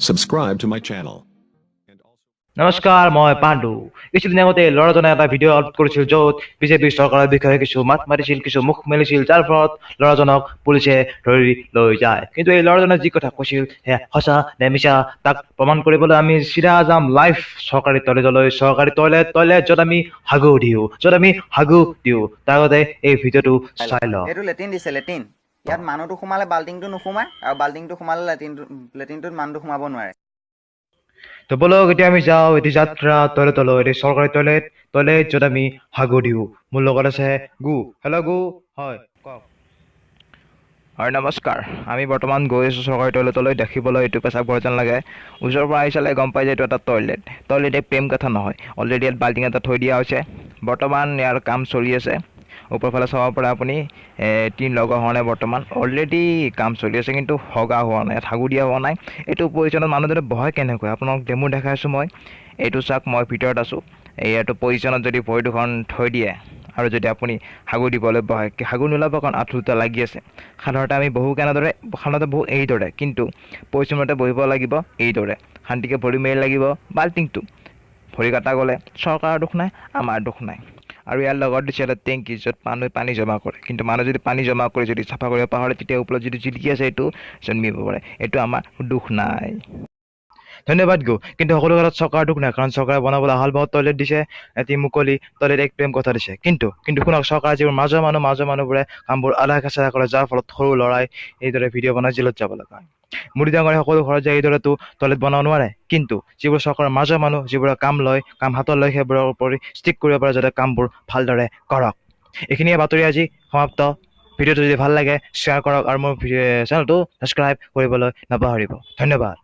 Subscribe to my channel. নমস্কাৰ মই পাণ্ডু কিছুদিন আগতে ল'ৰাজনে এটা ভিডিঅ' আপলোড কৰিছিল য'ত বিজেপি চৰকাৰৰ বিষয়ে কিছু মাত মাতিছিল কিছু মুখ মেলিছিল যাৰ ফলত ল'ৰাজনক পুলিচে ধৰি লৈ যায় কিন্তু এই ল'ৰাজনে যি কথা কৈছিল সেয়া সঁচা নে মিছা তাক প্ৰমাণ কৰিবলৈ আমি চিধা যাম লাইভ চৰকাৰী টয়লেট য'ত আমি হাগু দিওঁ তাৰ আগতে এই ভিডিঅ'টো চাই লওঁ এইটো লেট্ৰিন দিছে লেট্ৰিন ইয়াত মানুহটো সোমালে বাল্টিংটো নোসোমায় আৰু বাল্টিংটো সোমালে লেট্ৰিনটোত মানুহটো সোমাব নোৱাৰে তো বলক এতিয়া আমি যাওঁ এটি যাত্ৰা টয়লেটলৈ এটি চৰকাৰী টয়লেট য'ত আমি হাগু দিওঁ মোৰ লগত আছে গু হেল্ল' গু হয় কওক হয় নমস্কাৰ আমি বৰ্তমান গৈ আছোঁ চৰকাৰী টয়লেটলৈ দেখিবলৈ এইটো পেচাব ঘৰ যেন লাগে ওচৰৰ পৰা আহি চালে গম পাই যে এইটো এটা টয়লেট এক প্ৰেম কথা নহয় অলৰেডি ইয়াত বাল্টিং এটা থৈ দিয়া হৈছে বৰ্তমান ইয়াৰ কাম চলি আছে ওপৰফালে চাব পাৰে আপুনি টিন লগা হোৱা নাই বৰ্তমান অলৰেডি কাম চলি আছে কিন্তু হগা হোৱা নাই হাগু দিয়া হোৱা নাই এইটো পজিশ্যনত মানুহজনে বহে কেনেকৈ আপোনাক ডেমো দেখাইছোঁ মই এইটো চাওক মই ভিতৰত আছোঁ এইটো পজিশ্যনত যদি ভৰি দুখন থৈ দিয়ে আৰু যদি আপুনি হাগু দিবলৈ বহে হাগু নোলাব কাৰণ আঁঠু দুটা লাগি আছে সাধাৰণতে আমি বহু সাধাৰণতে বহু এইদৰে কিন্তু পজিশ্যনতে বহিব লাগিব এইদৰে শান্তিকৈ ভৰি মেলি লাগিব বাল্টিংটো ভৰি কটা গ'লে চৰকাৰৰ দুখ নাই আমাৰ দুখ নাই আৰু ইয়াৰ লগত দিছে এটা টেংকি য'ত মানুহে পানী জমা কৰে কিন্তু মানুহ যদি পানী জমা কৰি যদি চাফা কৰিব পাহৰে তেতিয়া ওপৰত যদি জিলিকি আছে এইটো জন্মিব পাৰে এইটো আমাৰ দুখ নাই ধন্যবাদ গো কিন্তু সকলো কথাত চৰকাৰ দুখ নাই কাৰণ চৰকাৰে বনাবলৈ আহল বহল টয়লেট দিছে এটি মুকলি টয়লেট এক প্ৰেম কথা দিছে কিন্তু শুনক চৰকাৰ যিবোৰ মাজৰ মানুহবোৰে কামবোৰ আধা কেঁচা কৰে যাৰ ফলত সৰু ল'ৰাই এইদৰে ভিডিঅ' বনাই জেলত যাব লগা হয় মুড়ি ডাঙৰে সকলো ঘৰত যায় এইদৰেতো টয়লেট বনাব নোৱাৰে কিন্তু যিবোৰ চৰকাৰৰ মাজৰ মানুহ যিবোৰে কাম হাতত লয় সেইবোৰৰ ওপৰত ষ্টিক কৰিব পাৰে যাতে কামবোৰ ভালদৰে কৰক এইখিনিয়ে বাতৰি আজি সমাপ্ত ভিডিঅ'টো যদি ভাল লাগে শ্বেয়াৰ কৰক আৰু মোৰ চেনেলটো ছাবস্ক্ৰাইব কৰিবলৈ নাপাহৰিব ধন্যবাদ